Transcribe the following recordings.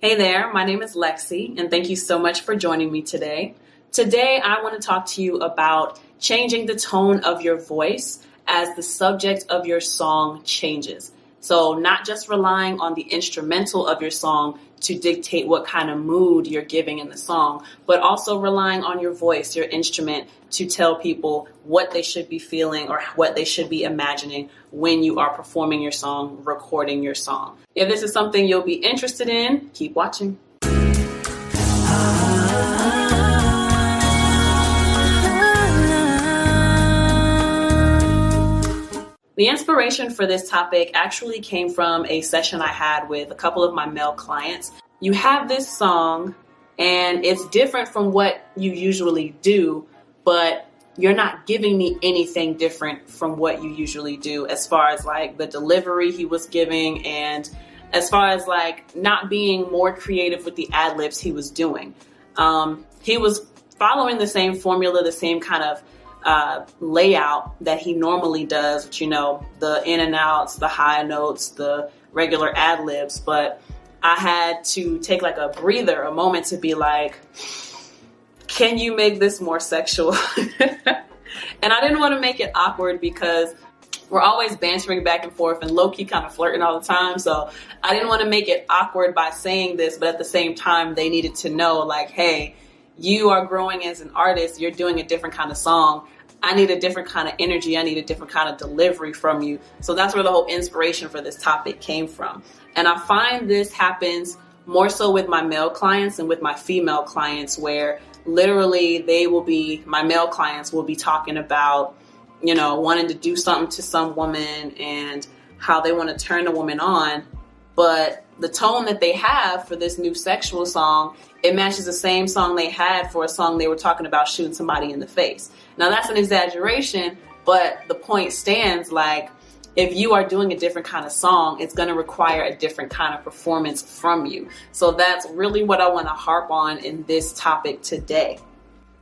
Hey there, my name is LexC, and thank you so much for joining me today. Today, I want to talk to you about changing the tone of your voice as the subject of your song changes. So not just relying on the instrumental of your song to dictate what kind of mood you're giving in the song, but also relying on your voice, your instrument, to tell people what they should be feeling or what they should be imagining when you are performing your song, recording your song. If this is something you'll be interested in, keep watching. The inspiration for this topic actually came from a session I had with a couple of my male clients. You have this song and it's different from what you usually do, but you're not giving me anything different from what you usually do as far as like the delivery he was giving and as far as like not being more creative with the ad libs he was doing. He was following the same formula, the same kind of layout that he normally does, which, you know, the in and outs, the high notes, the regular ad libs. But I had to take like a breather, a moment to be like, can you make this more sexual? And I didn't want to make it awkward because we're always bantering back and forth and low-key kind of flirting all the time. So I didn't want to make it awkward by saying this, but at the same time, they needed to know like, hey, you are growing as an artist. You're doing a different kind of song. I need a different kind of energy. I need a different kind of delivery from you. So that's where the whole inspiration for this topic came from. And I find this happens more so with my male clients and with my female clients, where literally my male clients will be talking about, you know, wanting to do something to some woman and how they want to turn a woman on. But the tone that they have for this new sexual song, it matches the same song they had for a song they were talking about shooting somebody in the face. Now that's an exaggeration, but the point stands. Like, if you are doing a different kind of song, it's going to require a different kind of performance from you. So that's really what I want to harp on in this topic today.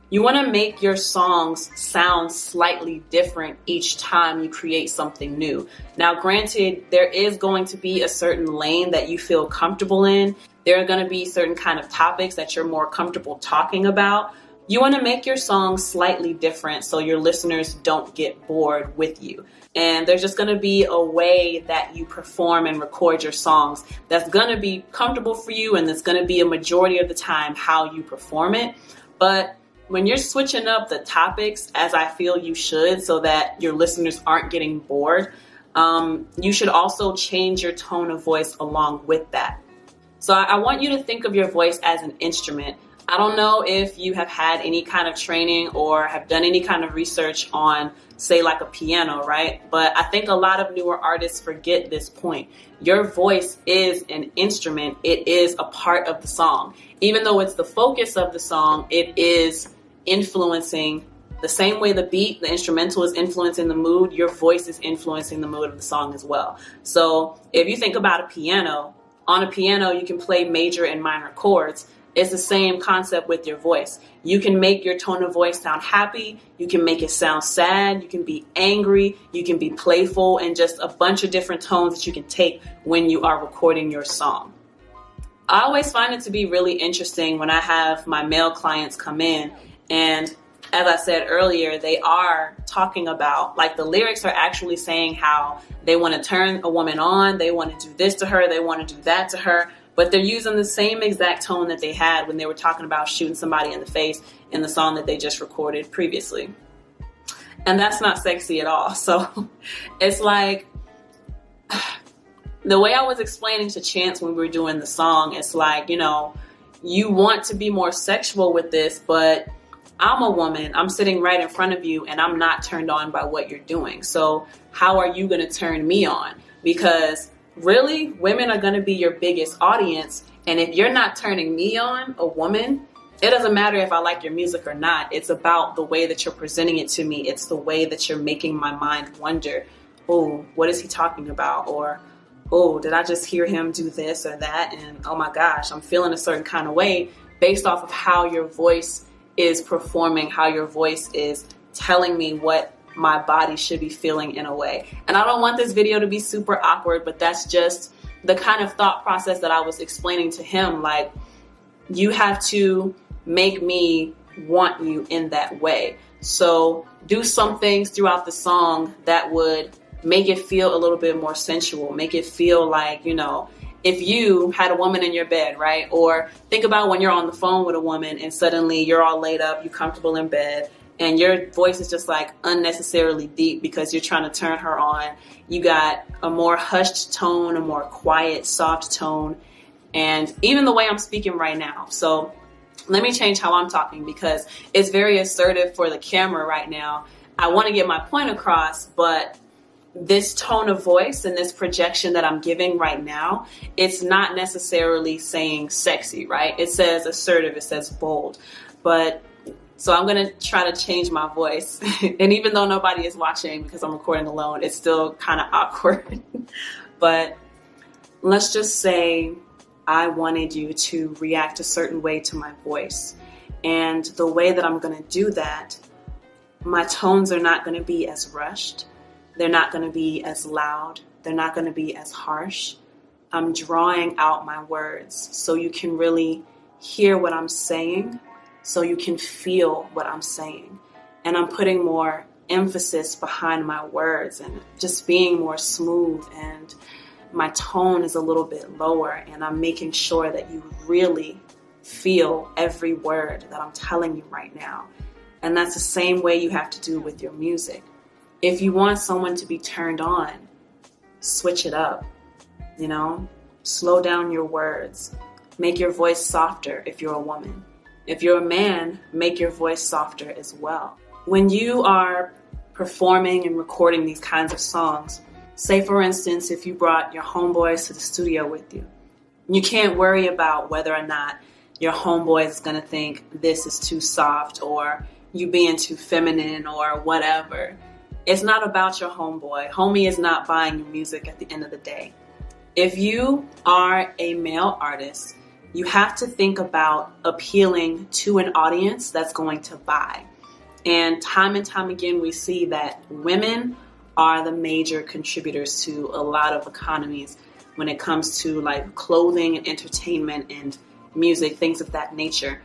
You want to make your songs sound slightly different each time you create something new. Now, granted, there is going to be a certain lane that you feel comfortable in. There are going to be certain kind of topics that you're more comfortable talking about. You want to make your songs slightly different so your listeners don't get bored with you. And there's just going to be a way that you perform and record your songs that's going to be comfortable for you, and that's going to be a majority of the time how you perform it. But when you're switching up the topics, as I feel you should, so that your listeners aren't getting bored, you should also change your tone of voice along with that. So I want you to think of your voice as an instrument. I don't know if you have had any kind of training or have done any kind of research on, say, like a piano, right? But I think a lot of newer artists forget this point. Your voice is an instrument. It is a part of the song. Even though it's the focus of the song, it is influencing the same way the beat, the instrumental is influencing the mood, your voice is influencing the mood of the song as well. So if you think about a piano, on a piano, you can play major and minor chords. It's the same concept with your voice. You can make your tone of voice sound happy. You can make it sound sad. You can be angry. You can be playful, and just a bunch of different tones that you can take when you are recording your song. I always find it to be really interesting when I have my male clients come in, and as I said earlier, they are talking about, like, the lyrics are actually saying how they want to turn a woman on. They want to do this to her. They want to do that to her. But they're using the same exact tone that they had when they were talking about shooting somebody in the face in the song that they just recorded previously. And that's not sexy at all. So it's like, the way I was explaining to Chance when we were doing the song, it's like, you know, you want to be more sexual with this, but I'm a woman. I'm sitting right in front of you and I'm not turned on by what you're doing. So how are you going to turn me on? Because really, women are going to be your biggest audience. And if you're not turning me on, a woman, it doesn't matter if I like your music or not. It's about the way that you're presenting it to me. It's the way that you're making my mind wonder, oh, what is he talking about? Or, oh, did I just hear him do this or that? And oh my gosh, I'm feeling a certain kind of way based off of how your voice is performing, how your voice is telling me what my body should be feeling in a way. And I don't want this video to be super awkward, but that's just the kind of thought process that I was explaining to him, like, you have to make me want you in that way. So do some things throughout the song that would make it feel a little bit more sensual, make it feel like, you know, if you had a woman in your bed, right? Or think about when you're on the phone with a woman and suddenly you're all laid up, you're comfortable in bed, and your voice is just like unnecessarily deep because you're trying to turn her on. You got a more hushed tone, a more quiet, soft tone, and even the way I'm speaking right now. So let me change how I'm talking because it's very assertive for the camera right now. I want to get my point across, but this tone of voice and this projection that I'm giving right now, it's not necessarily saying sexy, right? It says assertive, it says bold. But so I'm going to try to change my voice. And even though nobody is watching because I'm recording alone, it's still kind of awkward. But let's just say I wanted you to react a certain way to my voice. And the way that I'm going to do that, my tones are not going to be as rushed. They're not going to be as loud. They're not going to be as harsh. I'm drawing out my words so you can really hear what I'm saying, so you can feel what I'm saying. And I'm putting more emphasis behind my words and just being more smooth, and my tone is a little bit lower, and I'm making sure that you really feel every word that I'm telling you right now. And that's the same way you have to do with your music. If you want someone to be turned on, switch it up, you know, slow down your words, make your voice softer if you're a woman. If you're a man, make your voice softer as well. When you are performing and recording these kinds of songs, say for instance, if you brought your homeboys to the studio with you, you can't worry about whether or not your homeboy is going to think this is too soft or you being too feminine or whatever. It's not about your homeboy. Homie is not buying your music at the end of the day. If you are a male artist, you have to think about appealing to an audience that's going to buy. And time again, we see that women are the major contributors to a lot of economies when it comes to like clothing and entertainment and music, things of that nature.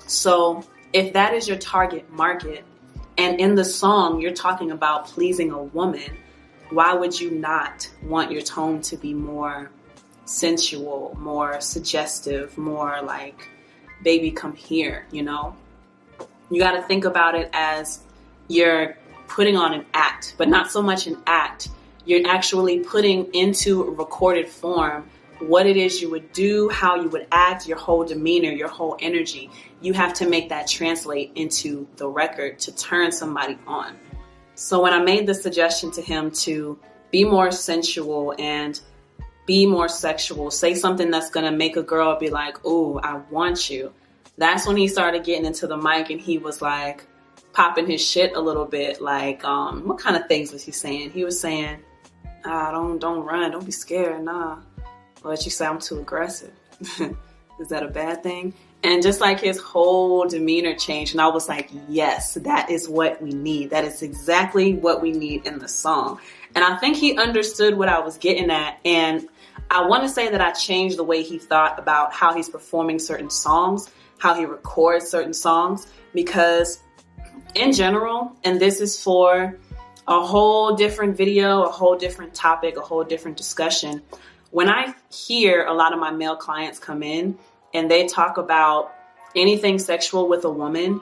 So if that is your target market, and in the song you're talking about pleasing a woman, why would you not want your tone to be more sensual, more suggestive, more like, baby, come here, you know? You got to think about it as you're putting on an act, but not so much an act. You're actually putting into recorded form what it is you would do, how you would act, your whole demeanor, your whole energy. You have to make that translate into the record to turn somebody on. So when I made the suggestion to him to be more sensual and be more sexual, say something that's going to make a girl be like, ooh, I want you. That's when he started getting into the mic and he was like popping his shit a little bit. Like, what kind of things was he saying? He was saying, don't run. Don't be scared. Nah. But you say I'm too aggressive. Is that a bad thing? And just like his whole demeanor changed. And I was like, yes, that is what we need. That is exactly what we need in the song. And I think he understood what I was getting at. And I want to say that I changed the way he thought about how he's performing certain songs, how he records certain songs, because in general, and this is for a whole different video, a whole different topic, a whole different discussion. When I hear a lot of my male clients come in and they talk about anything sexual with a woman,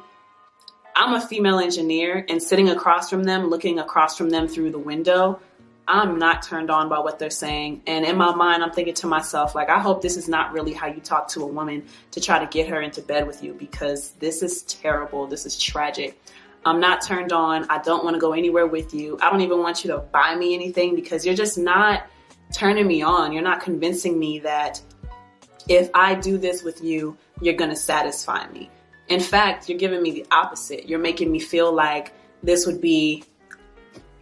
I'm a female engineer, and sitting across from them, looking across from them through the window, I'm not turned on by what they're saying. And in my mind, I'm thinking to myself, like, I hope this is not really how you talk to a woman to try to get her into bed with you, because this is terrible. This is tragic. I'm not turned on. I don't want to go anywhere with you. I don't even want you to buy me anything because you're just not turning me on. You're not convincing me that if I do this with you, you're going to satisfy me. In fact, you're giving me the opposite. You're making me feel like this would be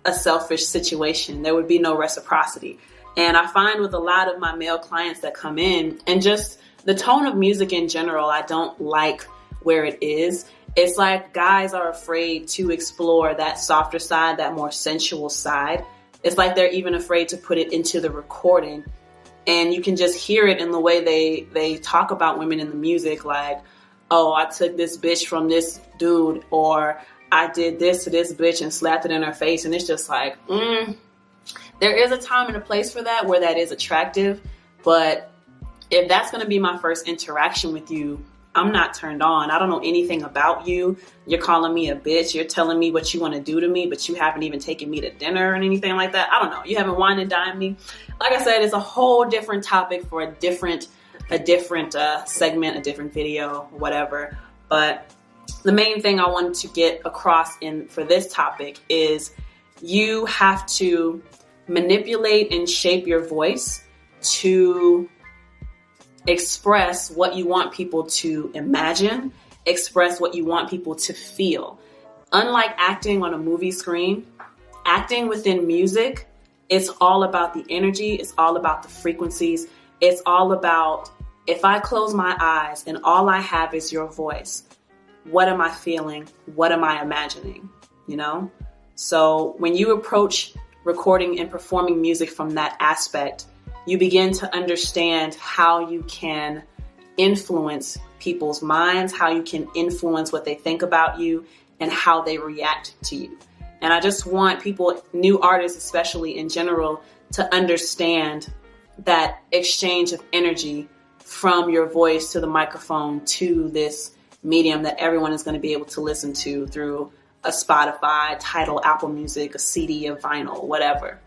a selfish situation. There would be no reciprocity. And I find with a lot of my male clients that come in, and just the tone of music in general, I don't like where it is. It's like guys are afraid to explore that softer side, that more sensual side. It's like they're even afraid to put it into the recording. And you can just hear it in the way they talk about women in the music, like, oh, I took this bitch from this dude, or I did this to this bitch and slapped it in her face. And it's just like, there is a time and a place for that where that is attractive. But if that's going to be my first interaction with you, I'm not turned on. I don't know anything about you. You're calling me a bitch. You're telling me what you want to do to me, but you haven't even taken me to dinner or anything like that. I don't know. You haven't wined and dined me. Like I said, it's a whole different topic for a different segment, a different video, whatever. But the main thing I wanted to get across for this topic is you have to manipulate and shape your voice to express what you want people to imagine, express what you want people to feel. Unlike acting on a movie screen, acting within music, it's all about the energy, it's all about the frequencies, it's all about, if I close my eyes and all I have is your voice, what am I feeling? What am I imagining? You know? So when you approach recording and performing music from that aspect, you begin to understand how you can influence people's minds, how you can influence what they think about you, and how they react to you. And I just want people, new artists especially in general, to understand that exchange of energy from your voice to the microphone to this medium that everyone is going to be able to listen to through a Spotify, Tidal, Apple Music, a CD, a vinyl, whatever.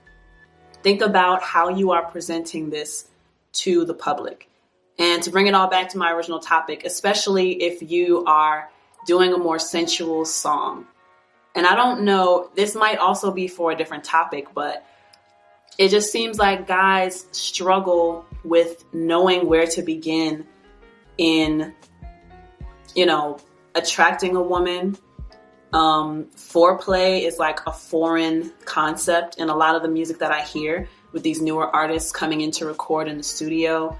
Think about how you are presenting this to the public. And to bring it all back to my original topic, especially if you are doing a more sensual song. And I don't know, this might also be for a different topic, but it just seems like guys struggle with knowing where to begin in, attracting a woman. Foreplay is like a foreign concept in a lot of the music that I hear with these newer artists coming in to record in the studio.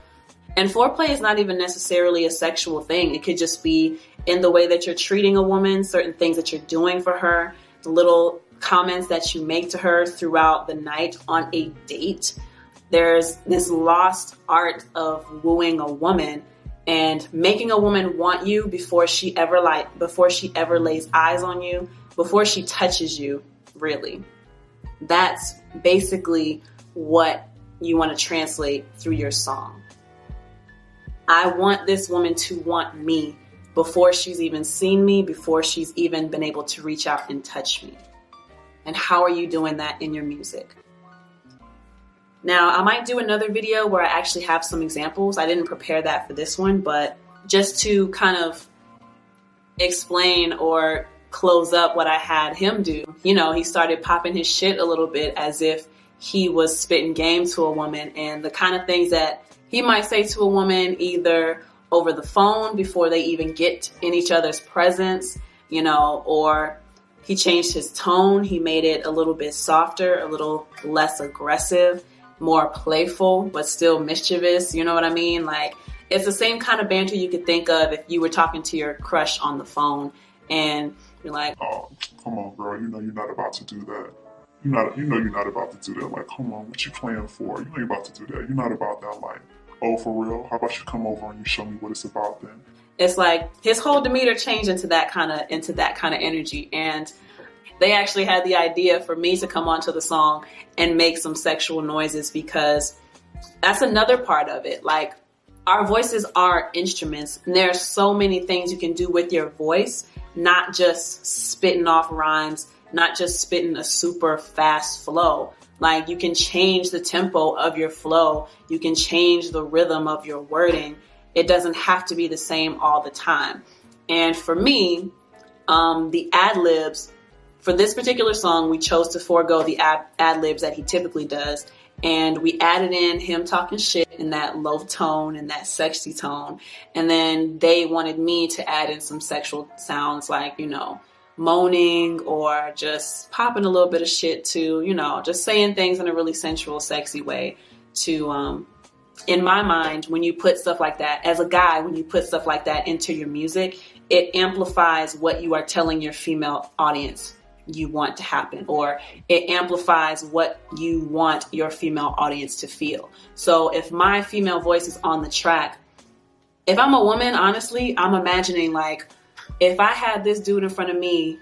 And foreplay is not even necessarily a sexual thing. It could just be in the way that you're treating a woman, certain things that you're doing for her, the little comments that you make to her throughout the night on a date. There's this lost art of wooing a woman and making a woman want you before she ever lays eyes on you, before she touches you, really. That's basically what you want to translate through your song. I want this woman to want me before she's even seen me, before she's even been able to reach out and touch me. And how are you doing that in your music? Now, I might do another video where I actually have some examples. I didn't prepare that for this one, but just to kind of explain or close up what I had him do. He started popping his shit a little bit as if he was spitting game to a woman, and the kind of things that he might say to a woman either over the phone before they even get in each other's presence, or he changed his tone. He made it a little bit softer, a little less aggressive, more playful, but still mischievous. You know what I mean? Like, it's the same kind of banter you could think of if you were talking to your crush on the phone and you're like, oh, come on, girl, you're not about to do that. You're not about to do that. Like, come on, what you playing for? You ain't about to do that. You're not about that. Like, oh, for real? How about you come over and you show me what it's about then? It's like his whole demeanor changed into that kind of energy. And they actually had the idea for me to come onto the song and make some sexual noises, because that's another part of it. Like, our voices are instruments, and there are so many things you can do with your voice, not just spitting off rhymes, not just spitting a super fast flow. Like, you can change the tempo of your flow. You can change the rhythm of your wording. It doesn't have to be the same all the time. And for me, the ad-libs, for this particular song, we chose to forego the ad-libs that he typically does. And we added in him talking shit in that low tone and that sexy tone. And then they wanted me to add in some sexual sounds like, moaning or just popping a little bit of shit to, just saying things in a really sensual, sexy way to, in my mind, when you put stuff like that, as a guy, when you put stuff like that into your music, it amplifies what you are telling your female audience you want to happen, or it amplifies what you want your female audience to feel. So if my female voice is on the track, if I'm a woman, honestly, I'm imagining like, if I had this dude in front of me,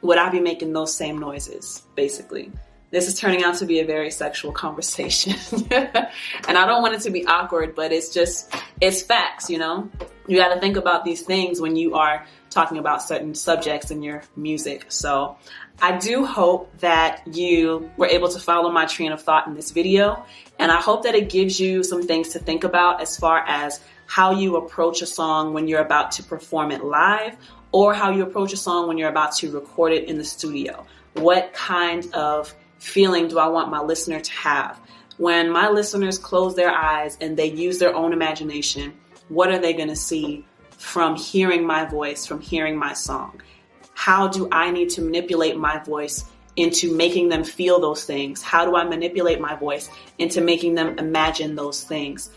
would I be making those same noises, basically? This is turning out to be a very sexual conversation. And I don't want it to be awkward, but it's facts, you know? You got to think about these things when you are talking about certain subjects in your music. So I do hope that you were able to follow my train of thought in this video. And I hope that it gives you some things to think about as far as how you approach a song when you're about to perform it live, or how you approach a song when you're about to record it in the studio. What kind of feeling do I want my listener to have? When my listeners close their eyes and they use their own imagination, what are they going to see from hearing my voice, from hearing my song? How do I need to manipulate my voice into making them feel those things? How do I manipulate my voice into making them imagine those things?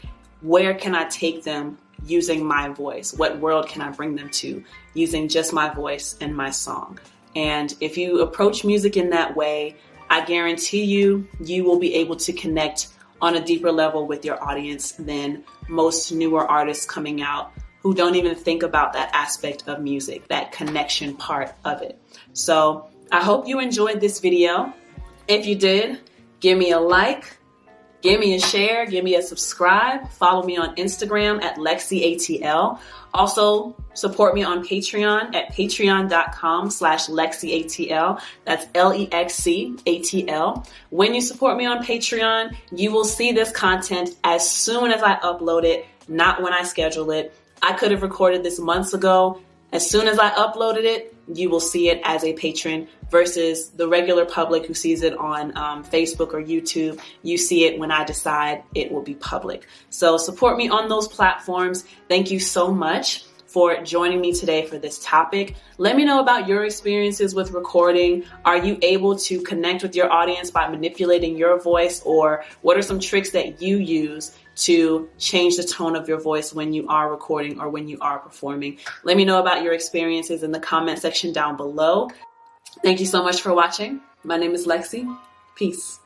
Where can I take them using my voice? What world can I bring them to using just my voice and my song? And if you approach music in that way, I guarantee you will be able to connect on a deeper level with your audience than most newer artists coming out who don't even think about that aspect of music, that connection part of it. So I hope you enjoyed this video. If you did, give me a like, give me a share, give me a subscribe, follow me on Instagram at LexCATL. Also, support me on Patreon at patreon.com/LexCATL. That's LexCATL. When you support me on Patreon, you will see this content as soon as I upload it, not when I schedule it. I could have recorded this months ago. As soon as I uploaded it, you will see it as a patron versus the regular public who sees it on Facebook or YouTube. You see it when I decide it will be public. So support me on those platforms. Thank you so much for joining me today for this topic. Let me know about your experiences with recording. Are you able to connect with your audience by manipulating your voice, or what are some tricks that you use to change the tone of your voice when you are recording or when you are performing? Let me know about your experiences in the comment section down below. Thank you so much for watching. My name is Lexi. Peace.